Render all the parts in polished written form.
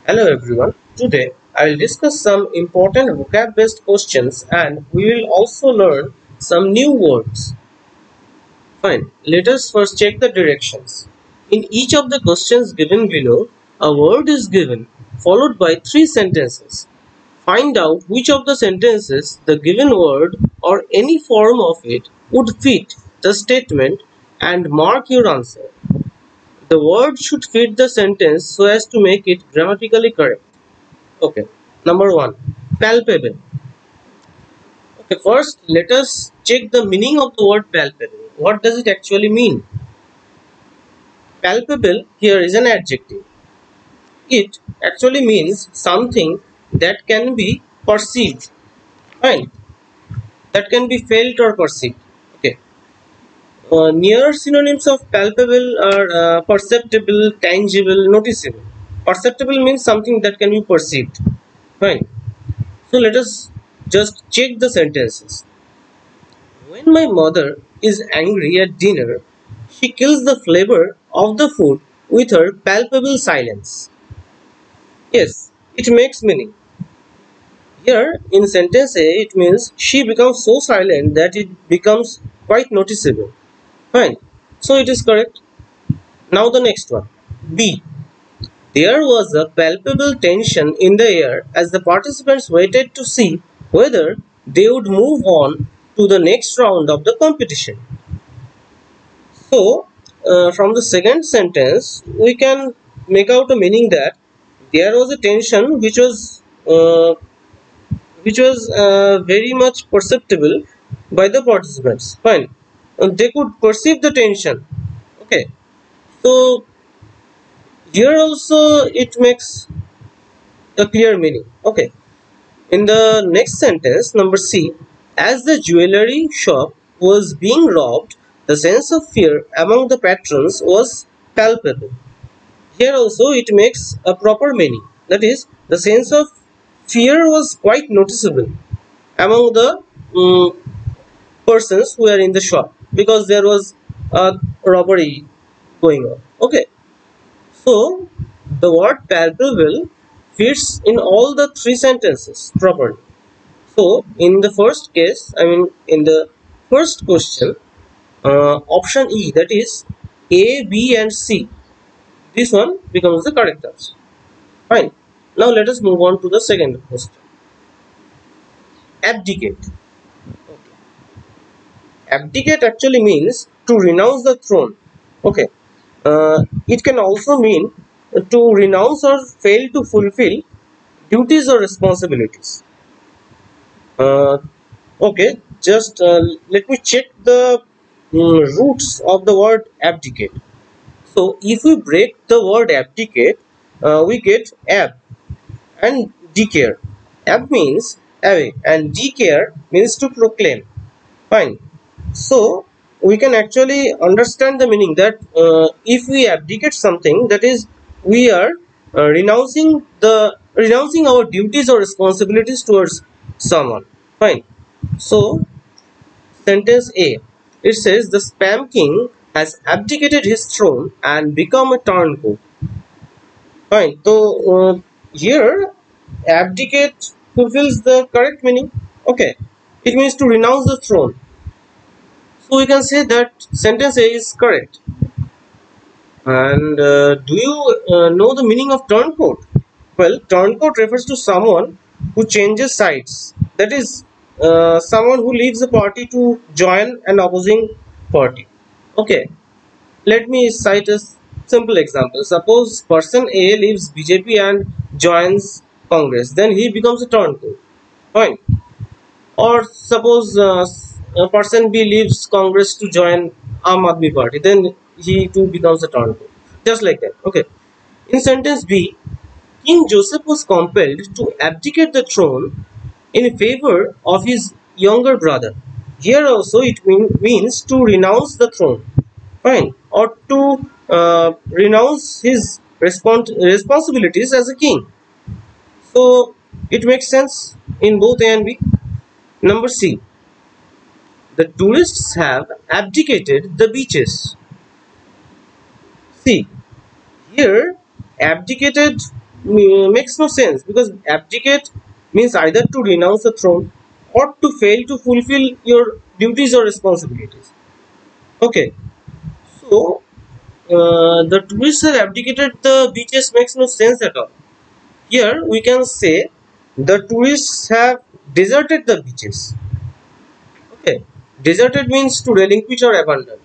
Hello everyone. Today I will discuss some important vocab based questions and we will also learn some new words. Fine. Let us first check the directions. In each of the questions given below, a word is given followed by three sentences. Find out which of the sentences the given word or any form of it would fit the statement and mark your answer. The word should fit the sentence so as to make it grammatically correct. Okay. Number one, palpable. Okay, first let us check the meaning of the word palpable. What does it actually mean? Palpable here is an adjective. It actually means something that can be perceived, right? That can be felt or perceived. Okay. Near synonyms of palpable are perceptible, tangible, noticeable. Perceptible means something that can be perceived, right? So let us just check the sentences. When my mother is angry at dinner, she kills the flavor of the food with her palpable silence. Yes, it makes meaning. Here in sentence A, it means she becomes so silent that it becomes quite noticeable. Fine. So it is correct. Now the next one. B. There was a palpable tension in the air as the participants waited to see whether they would move on to the next round of the competition. So, from the second sentence, we can make out a meaning that there was a tension which was very much perceptible by the participants. Fine, they could perceive the tension. Okay, so here also it makes a clear meaning. Okay, in the next sentence, number C, as the jewelry shop was being robbed, the sense of fear among the patrons was palpable. Here also it makes a proper meaning. That is, the sense of fear was quite noticeable among the persons who were in the shop because there was a robbery going on. Okay, so the word palpable fits in all the three sentences properly. So in the first case, in the first question, option E, that is A, B and C, this one becomes the correct answer. Fine. Now let us move on to the second question. Abdicate. Abdicate actually means to renounce the throne. Okay. It can also mean to renounce or fail to fulfill duties or responsibilities. Okay, just let me check the roots of the word abdicate. So if we break the word abdicate, we get ab and decare. Ab means away and decare means to proclaim. Fine. So we can actually understand the meaning that if we abdicate something, that is we are renouncing our duties or responsibilities towards someone. Fine. So sentence A, it says the spam king has abdicated his throne and become a turncoat. Fine. So here abdicate fulfills the correct meaning. Okay, it means to renounce the throne. So we can say that sentence A is correct. And do you know the meaning of turncoat? Well, turncoat refers to someone who changes sides. That is, someone who leaves a party to join an opposing party. Okay, let me cite a simple example. Suppose person A leaves BJP and joins Congress, then he becomes a turncoat. Fine. Or suppose person B leaves Congress to join Aam Aadmi Party, then he too becomes a turncoat. Just like that. Okay. In sentence B, King Joseph was compelled to abdicate the throne in favor of his younger brother. Here also it means to renounce the throne. Fine. Or to renounce his responsibilities as a king. So it makes sense in both A and B. Number C. The tourists have abdicated the beaches. See, here abdicated makes no sense, because abdicate means either to renounce the throne or to fail to fulfill your duties or responsibilities. Okay, so the tourists have abdicated the beaches makes no sense at all. Here we can say the tourists have deserted the beaches. Okay, deserted means to relinquish or abandon.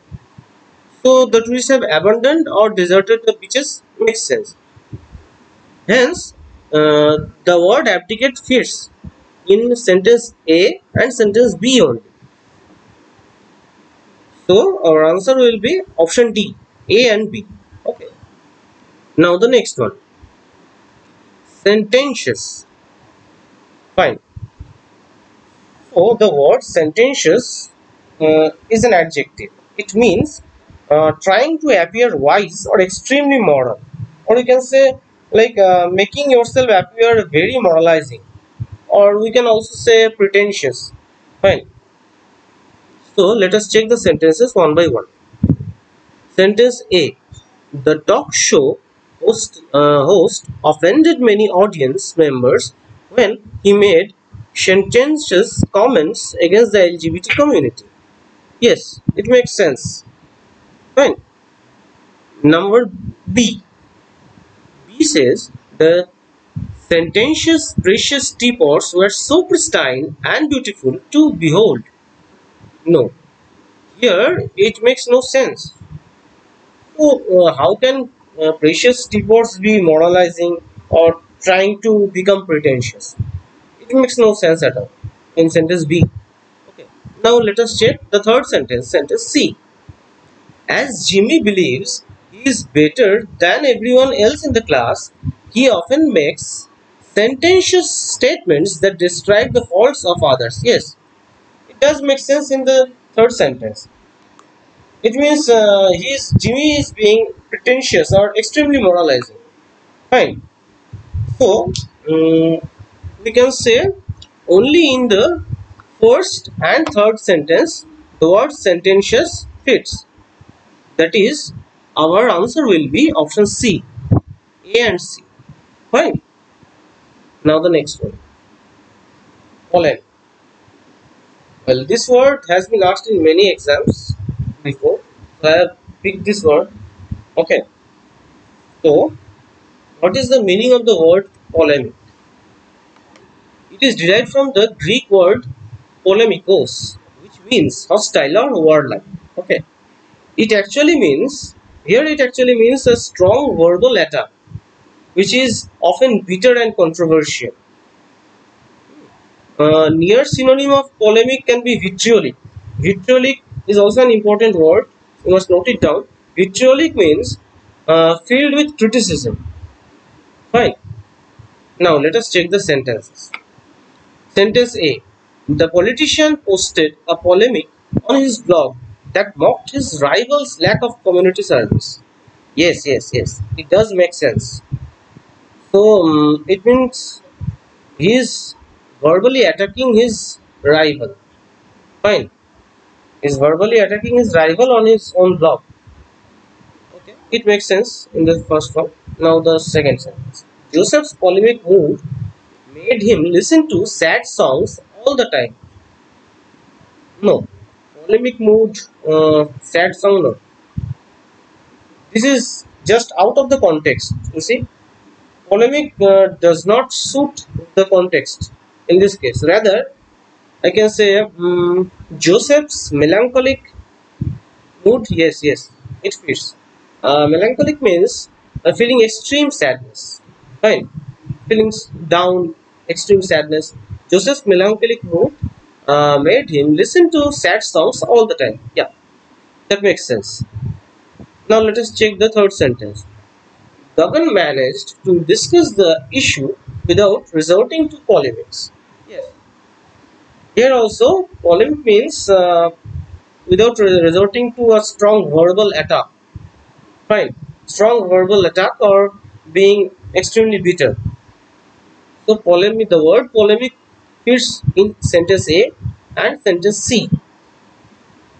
So the tourists have abandoned or deserted the beaches makes sense. Hence, the word abdicate fits in sentence A and sentence B only. So our answer will be option D, A and B. Okay. Now the next one, sententious. Fine. So the word sententious is an adjective. It means trying to appear wise or extremely moral, or you can say like making yourself appear very moralizing, or we can also say pretentious. Fine. So let us check the sentences one by one. Sentence A. The talk show host offended many audience members when he made sententious comments against the LGBT community. Yes, it makes sense. Fine. Number B. B says the sententious precious teapots were so pristine and beautiful to behold. No, here it makes no sense. So, how can precious teapots be moralizing or trying to become pretentious? It makes no sense at all in sentence B. Okay. Now let us check the third sentence, sentence C. As Jimmy believes he is better than everyone else in the class, he often makes sententious statements that describe the faults of others. Yes, it does make sense in the third sentence. It means Jimmy is being pretentious or extremely moralizing. Fine. So we can say only in the first and third sentence the word sententious fits. That is, our answer will be option C, A and C. Fine. Now the next one, polemic. Well, this word has been asked in many exams before, so I have picked this word. Okay. So, what is the meaning of the word polemic? It is derived from the Greek word polemikos, which means hostile or warlike. Okay. It actually means, here it actually means a strong verbal attack, which is often bitter and controversial. Near synonym of polemic can be vitriolic. Vitriolic is also an important word. You must note it down. Vitriolic means filled with criticism. Fine. Now let us check the sentences. Sentence A. The politician posted a polemic on his blog that mocked his rival's lack of community service. Yes, yes, yes. It does make sense. So it means he is verbally attacking his rival. Fine. He is verbally attacking his rival on his own blog. Okay. It makes sense in the first one. Now the second sentence. Joseph's polemic mood made him listen to sad songs all the time. No. Polemic mood, sad song, no. This is just out of the context. You see, polemic does not suit the context in this case. Rather, I can say Joseph's melancholic mood. Yes, yes, it fits. Melancholic means feeling extreme sadness. Fine, feelings down, extreme sadness. Joseph's melancholic mood made him listen to sad songs all the time. Yeah, that makes sense. Now let us check the third sentence. Gagan managed to discuss the issue without resorting to polemics. Yes. Here also, polemic means without resorting to a strong verbal attack. Fine. Strong verbal attack or being extremely bitter. So polemic, the word polemic fits in sentence A and sentence C.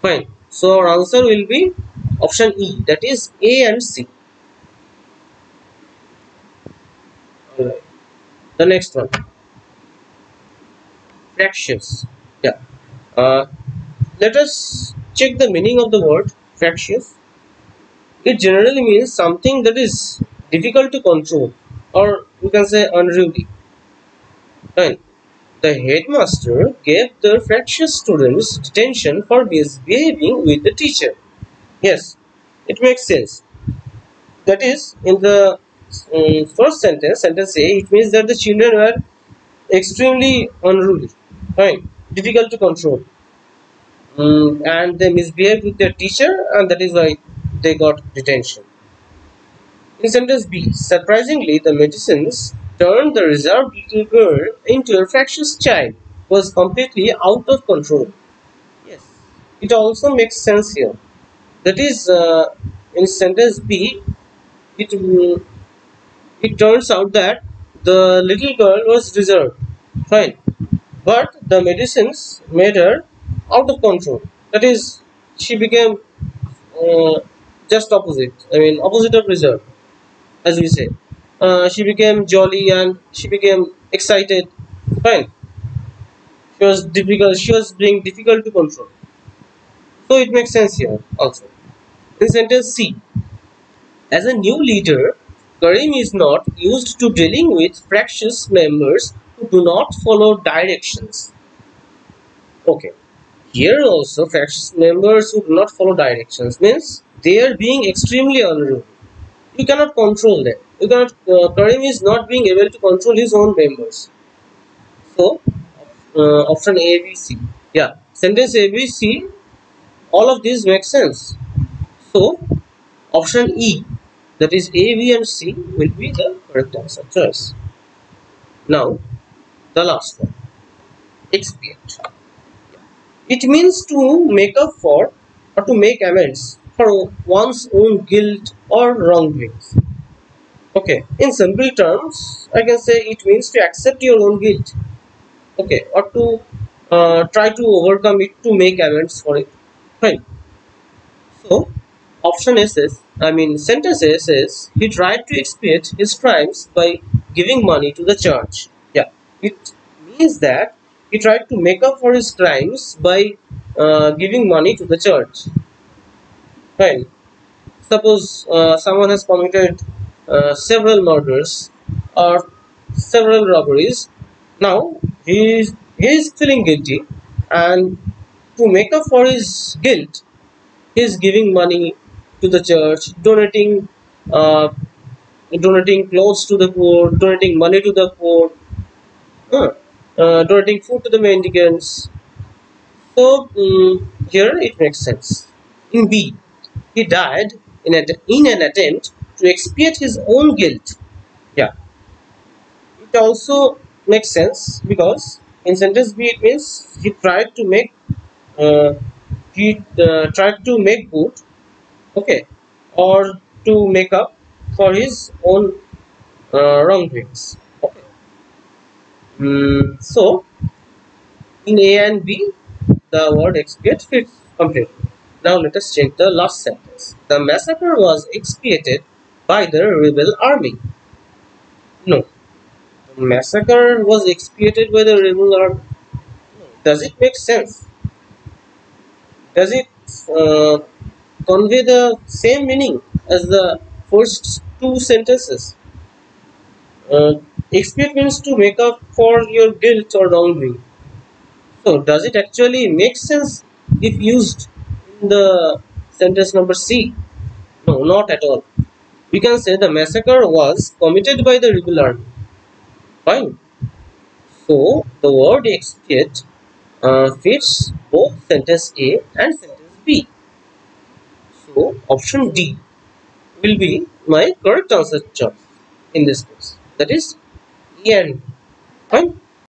Fine. So our answer will be option E, that is A and C. Alright. The next one, fractious. Yeah. Uh, Let us check the meaning of the word fractious. It generally means something that is difficult to control, or you can say unruly. Fine. The headmaster gave the fractious students detention for misbehaving with the teacher. Yes, it makes sense. That is, in the first sentence, sentence A, it means that the children were extremely unruly, fine, difficult to control, and they misbehaved with their teacher, and that is why they got detention. In sentence B, surprisingly, the medicines turned the reserved little girl into a fractious child who was completely out of control. Yes, it also makes sense here. That is, in sentence B, it it turns out that the little girl was reserved, fine, but the medicines made her out of control. That is, she became uh, just opposite. I mean, opposite of reserve, as we say. She became jolly and she became excited. Fine. She was difficult. She was being difficult to control. So it makes sense here also. In sentence C, as a new leader, Karim is not used to dealing with fractious members who do not follow directions. Okay. Here also, fractious members who do not follow directions means they are being extremely unruly. You cannot control them. You cannot. Karim is not being able to control his own members. So, option A, B, C. Yeah, sentence A, B, C. All of these make sense. So, option E, that is A, B, and C, will be the correct answer choice. Now, the last one, expiate. It means to make up for or to make amends for one's own guilt or wrongdoings. Okay, in simple terms, I can say it means to accept your own guilt. Okay, or to try to overcome it, to make amends for it. Fine. So, option A says, I mean, sentence A says he tried to expiate his crimes by giving money to the church. Yeah, it means that he tried to make up for his crimes by giving money to the church. Fine. Suppose someone has committed several murders or several robberies. Now he is feeling guilty, and to make up for his guilt, he is giving money to the church, uh, donating clothes to the poor, donating money to the poor, donating food to the mendicants. So here it makes sense. In B, he died in an attempt to expiate his own guilt. Yeah, it also makes sense because in sentence B it means uh, he tried to make good, okay, or to make up for his own wrongdoings. Okay. So in A and B, the word expiate fits completely. Now let us check the last sentence. The massacre was expiated by the rebel army. No, the massacre was expiated by the rebel army. Does it make sense? Does it convey the same meaning as the first two sentences? Expiate means to make up for your guilt or wrongdoing. So, does it actually make sense if used in the sentence number C? No, not at all. We can say the massacre was committed by the rebel army. Fine. So, the word expiate fits both sentence A and sentence B. So, option D will be my correct answer choice in this case. That is E and B. Fine.